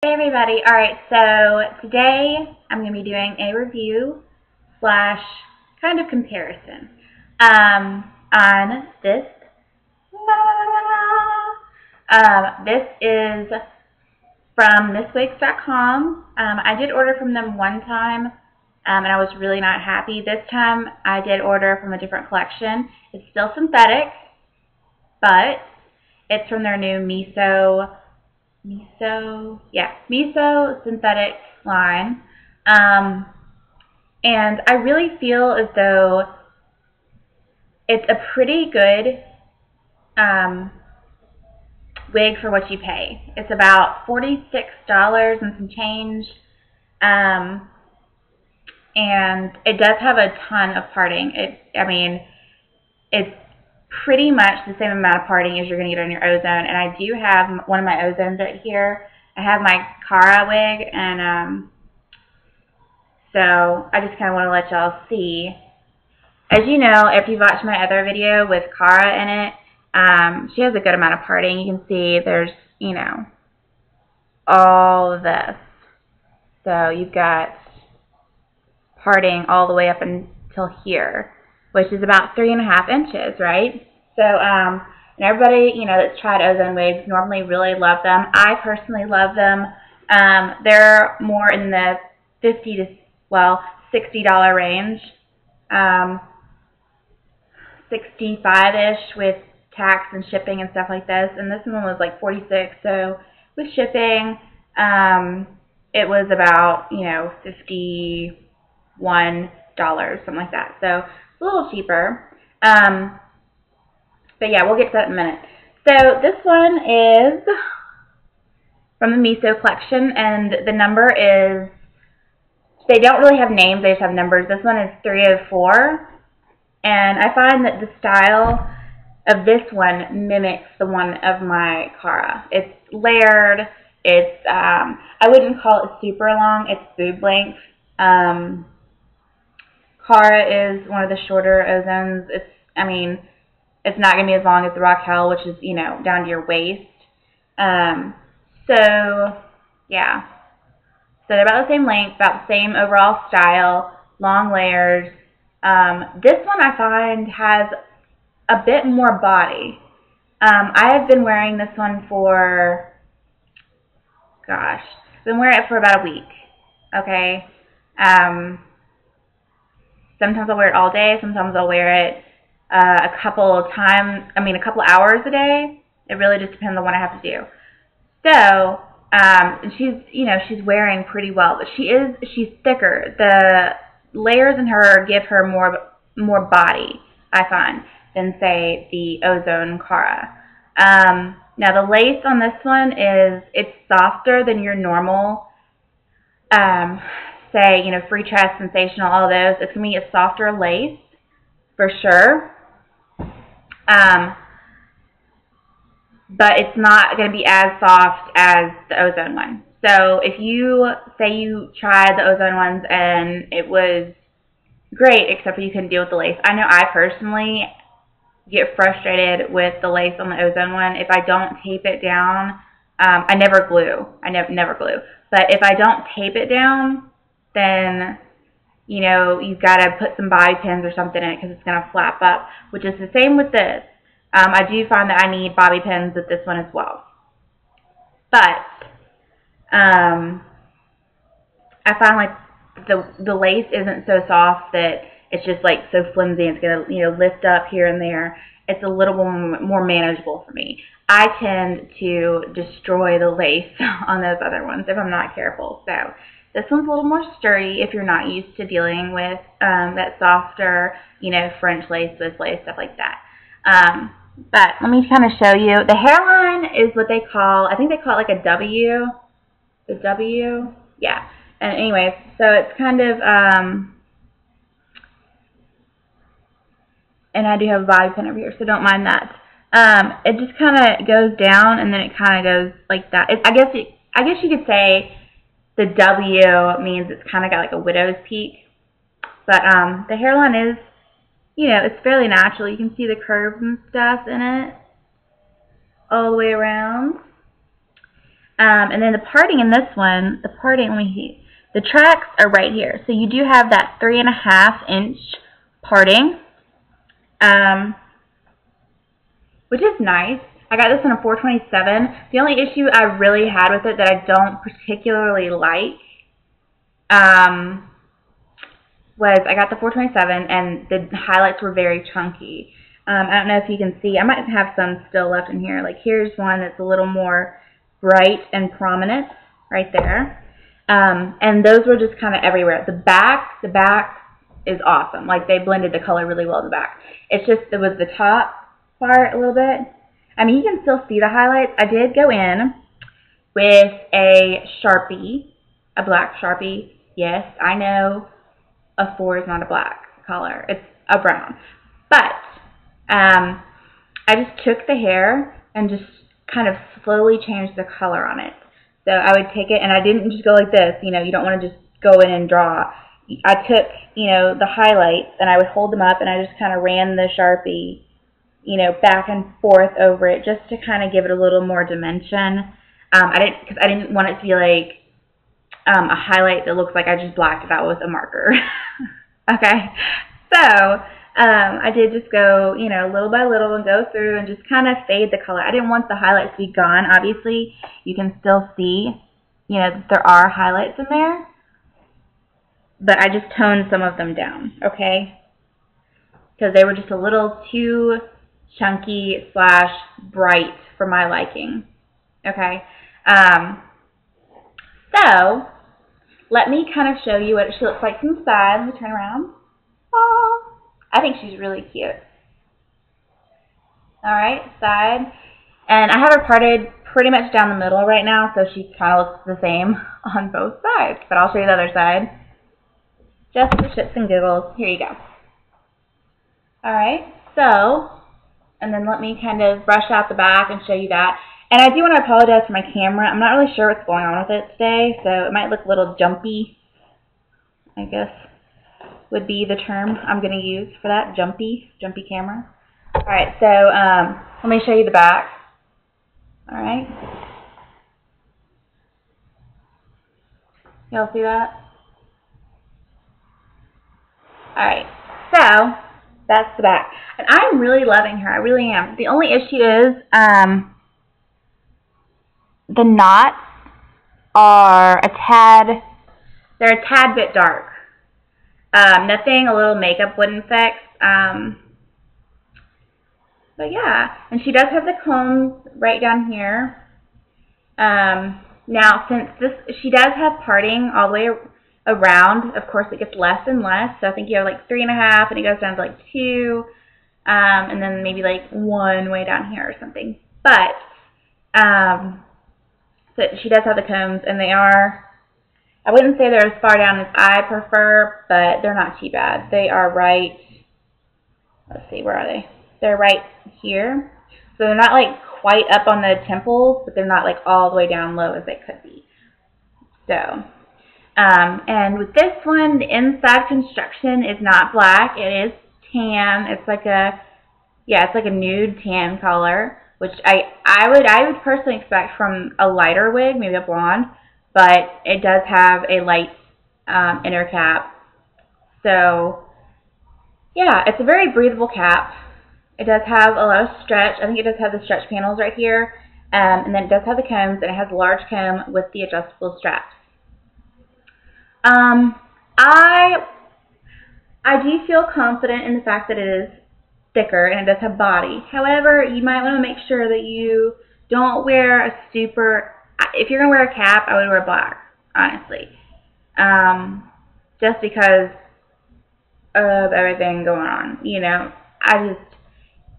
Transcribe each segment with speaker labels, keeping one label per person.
Speaker 1: Hey everybody, alright, so today I'm going to be doing a review slash kind of comparison on this. This is from thiswigs.com. I did order from them one time and I was really not happy. This time I did order from a different collection. It's still synthetic, but it's from their new Misso synthetic line. And I really feel as though it's a pretty good wig for what you pay. It's about $46 and some change. And it does have a ton of parting. It's pretty much the same amount of parting as you're going to get on your Ozone. And I do have one of my Ozones right here. I have my Cara wig, and so I just kind of want to let y'all see. As you know, if you've watched my other video with Cara in it, she has a good amount of parting. You can see there's, you know, all of this. So you've got parting all the way up until here, which is about 3.5 inches, right? So, and everybody, you know, that's tried Ozone wigs normally really love them. I personally love them. They're more in the $50 to, well, $60 range. 65-ish with tax and shipping and stuff like this. And this one was like $46. So with shipping, it was about, you know, $51, something like that. So it's a little cheaper. But yeah, we'll get to that in a minute. So this one is from the Misso collection, and the number is, they don't really have names, they just have numbers. This one is 304, and I find that the style of this one mimics the one of my Cara. It's layered, it's, I wouldn't call it super long, it's boob length. Cara is one of the shorter Ozones. It's not going to be as long as the Raquel, which is, you know, down to your waist. So, yeah. So they're about the same length, about the same overall style, long layers. This one I find has a bit more body. I have been wearing this one for, gosh, I've been wearing it for about a week. Okay. Sometimes I'll wear it all day. Sometimes I'll wear it a couple hours a day. It really just depends on what I have to do. So, she's wearing pretty well, but she's thicker. The layers in her give her more body, I find, than say the Ozone Cara. Now the lace on this one it's softer than your normal, say, you know, Free Trust, Sensational, all those. It's going to be a softer lace, for sure. But it's not going to be as soft as the Ozone one. So if you say you tried the Ozone ones and it was great, except for you couldn't deal with the lace. I know I personally get frustrated with the lace on the Ozone one. If I don't tape it down, I never glue. I never glue. But if I don't tape it down, then, you know, you've got to put some bobby pins or something in it because it's going to flap up, which is the same with this. I do find that I need bobby pins with this one as well. But I find like the lace isn't so soft that it's just like so flimsy and it's going to, you know, lift up here and there. It's a little more manageable for me. I tend to destroy the lace on those other ones if I'm not careful. So this one's a little more sturdy if you're not used to dealing with that softer, you know, French lace, Swiss lace, stuff like that. But let me kind of show you. The hairline is what they call, I think they call it like a W. The W? Yeah. And anyways, so it's kind of, and I do have a bobby pin over here, so don't mind that. It just kind of goes down, and then it kind of goes like that. I guess you could say the W means it's kind of got like a widow's peak. But the hairline is, you know, it's fairly natural. You can see the curves and stuff in it all the way around. And then the parting in this one, the parting, let me see. The tracks are right here. So you do have that 3.5 inch parting, which is nice. I got this in a 427. The only issue I really had with it that I don't particularly like was I got the 427 and the highlights were very chunky. I don't know if you can see. I might have some still left in here. Like here's one that's a little more bright and prominent right there. And those were just kind of everywhere. The back is awesome. Like they blended the color really well in the back. It's just, it was the top part a little bit. I mean, you can still see the highlights. I did go in with a Sharpie, a black Sharpie. Yes, I know a 4 is not a black color. It's a brown. But I just took the hair and just kind of slowly changed the color on it. So I would take it, and I didn't just go like this. You know, you don't want to just go in and draw. I took, you know, the highlights, and I would hold them up, and I just kind of ran the Sharpie, you know, back and forth over it just to kind of give it a little more dimension. Because I didn't want it to be like a highlight that looks like I just blacked it out with a marker. Okay, so I did just go, you know, little by little and go through and just kind of fade the color. I didn't want the highlights to be gone. Obviously, you can still see, you know, that there are highlights in there, but I just toned some of them down, okay, because they were just a little too chunky / bright for my liking, okay. So let me kind of show you what she looks like from the side. Let me turn around. Oh, I think she's really cute. Alright, side. And I have her parted pretty much down the middle right now, so she kind of looks the same on both sides. But I'll show you the other side. Just for shits and giggles. Here you go. Alright, so, and then let me kind of brush out the back and show you that. And I do want to apologize for my camera. I'm not really sure what's going on with it today, so it might look a little jumpy, I guess would be the term I'm going to use for that, jumpy camera. Alright, so let me show you the back. Alright. Y'all see that? Alright, so that's the back. And I'm really loving her. I really am. The only issue is the knots are they're a tad bit dark. Nothing a little makeup wouldn't fix. But yeah, and she does have the combs right down here. Now, since she does have parting all the way around, of course it gets less and less. So I think you have like 3.5, and it goes down to like 2, and then maybe like 1 way down here or something. But so she does have the combs, and they are, I wouldn't say they're as far down as I prefer, but they're not too bad. They are right, let's see, where are they? They're right here. So they're not like quite up on the temples, but they're not like all the way down low as they could be. So, and with this one, the inside construction is not black. It is tan. It's like a, yeah, it's like a nude tan color, which I would personally expect from a lighter wig, maybe a blonde, but it does have a light inner cap. So, yeah, it's a very breathable cap. It does have a lot of stretch. I think it does have the stretch panels right here. And then it does have the combs, and it has a large comb with the adjustable straps. I do feel confident in the fact that it is thicker and it does have body. However, you might want to make sure that you don't wear a super, if you're going to wear a cap, I would wear black, honestly. Just because of everything going on, you know.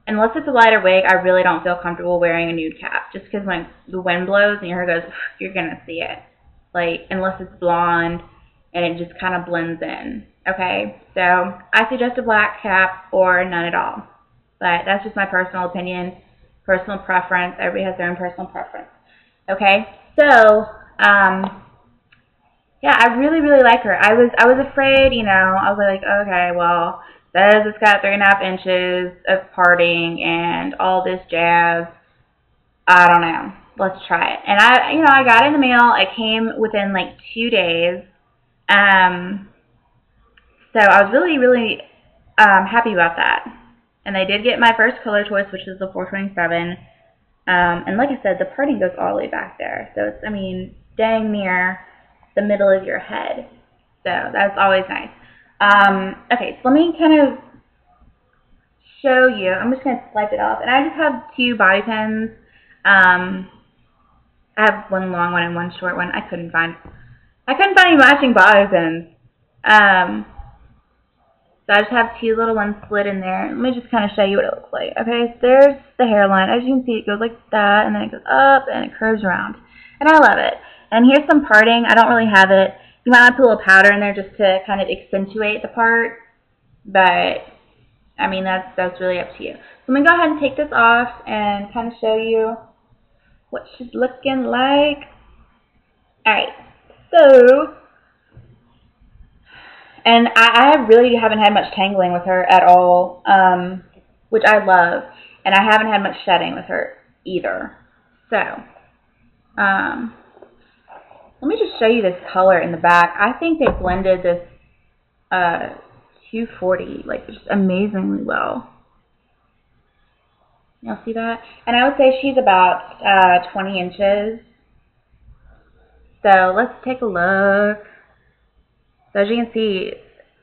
Speaker 1: Unless it's a lighter wig, I really don't feel comfortable wearing a nude cap. Just because when the wind blows and your hair goes, you're going to see it. Like, unless it's blonde and it just kind of blends in. Okay? So, I suggest a black cap or none at all. But that's just my personal opinion, personal preference. Everybody has their own personal preference. Okay? So, yeah, I really, really like her. I was afraid, you know, I was like, okay, well, says it's got 3.5 inches of parting and all this jazz. I don't know. let's try it. And I got it in the mail. It came within like 2 days. So I was really, really happy about that. And I did get my first color choice, which is the 427. And like I said, the parting goes all the way back there. So it's, I mean, dang near the middle of your head. So that's always nice. Okay, so let me kind of show you. I'm just going to swipe it off. And I just have 2 bobby pins. I have one long one and one short one. I couldn't find any matching bobby pins. So I just have 2 little ones slid in there. Let me just kind of show you what it looks like. Okay, so there's the hairline. As you can see, it goes like that, and then it goes up, and it curves around. And I love it. And here's some parting. I don't really have it. You might want to put a little powder in there just to kind of accentuate the part. But, I mean, that's really up to you. So I'm going to go ahead and take this off and kind of show you what she's looking like. Alright, so... And I really haven't had much tangling with her at all, which I love. And I haven't had much shedding with her either. So, let me just show you this color in the back. I think they blended this 240 like just amazingly well. Y'all see that? And I would say she's about 20 inches. So let's take a look. So as you can see,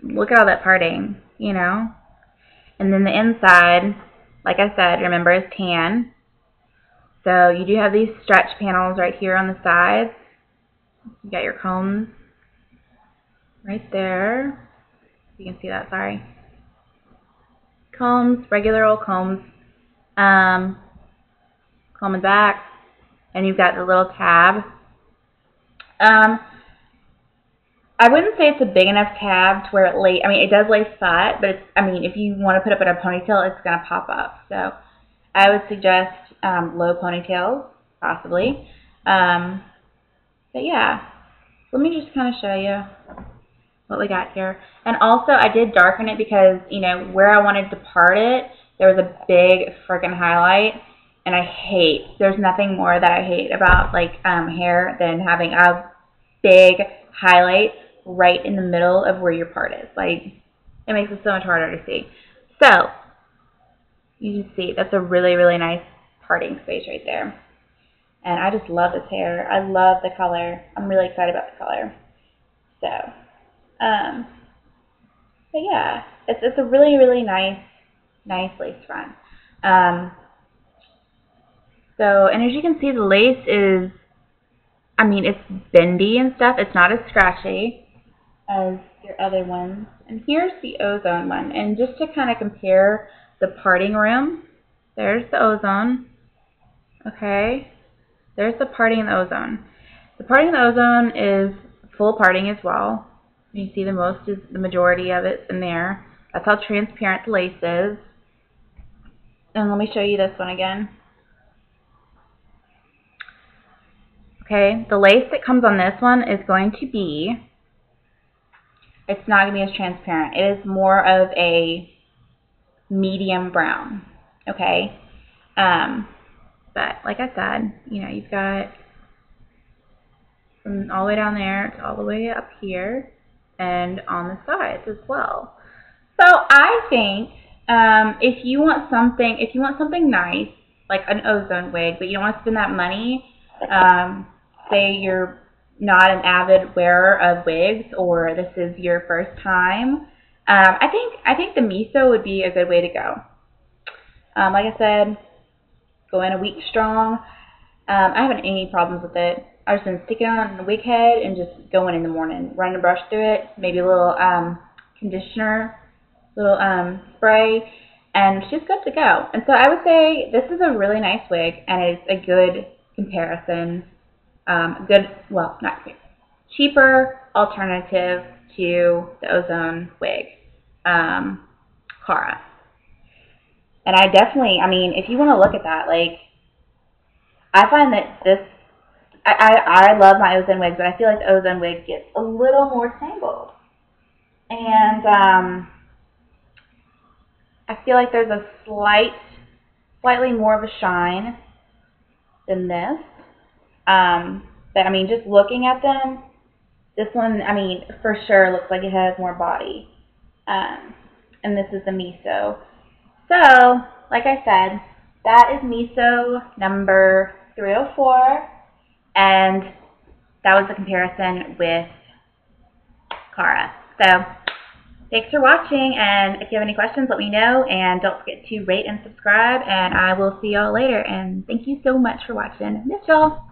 Speaker 1: look at all that parting, you know? And then the inside, like I said, remember, is tan. So you do have these stretch panels right here on the sides. You got your combs right there. You can see that, sorry. Combs, regular old combs. Combing back. And you've got the little tab. I wouldn't say it's a big enough tab to where it lays. I mean, it does lay flat, but it's, I mean, if you want to put it in a ponytail, it's going to pop up. So I would suggest low ponytails, possibly. But yeah, let me just kind of show you what we got here. And also, I did darken it because, you know, where I wanted to part it, there was a big freaking highlight. And there's nothing more that I hate about, like, hair than having a big highlight right in the middle of where your part is. Like, it makes it so much harder to see. So, you can see, that's a really, really nice parting space right there. And I just love this hair. I love the color. I'm really excited about the color. So, but yeah, it's a really, really nice lace front. So, and as you can see, the lace is, I mean, it's bendy and stuff. It's not as scratchy as your other ones. And here's the Ozone one. And just to kind of compare the parting rim, there's the Ozone. Okay. There's the parting in the Ozone. The parting in the Ozone is full parting as well. You see the majority of it's in there. That's how transparent the lace is. And let me show you this one again. Okay, the lace that comes on this one is going to be, it's not going to be as transparent. It is more of a medium brown, okay? But like I said, you know, you've got from all the way down there to all the way up here and on the sides as well. So I think if you want something nice, like an Ozone wig, but you don't want to spend that money, say you're not an avid wearer of wigs or this is your first time, I think the Misso would be a good way to go. Like I said, go in a week strong. I haven't any problems with it. I was going to stick it on the wig head and just go in the morning, run a brush through it, maybe a little conditioner, little spray, and she's good to go. And so I would say this is a really nice wig, and it's a good comparison. Well, not good, cheaper alternative to the Ozone wig, Cara. And I definitely, I mean, if you want to look at that, like, I find that this, I love my Ozone wigs, but I feel like the Ozone wig gets a little more tangled. And I feel like there's a slightly more of a shine than this. But I mean, just looking at them, this one, I mean, for sure looks like it has more body. And this is the Misso. So, like I said, that is Misso number 304, and that was the comparison with Cara. So, thanks for watching, and if you have any questions, let me know, and don't forget to rate and subscribe, and I will see y'all later, and thank you so much for watching. Miss y'all.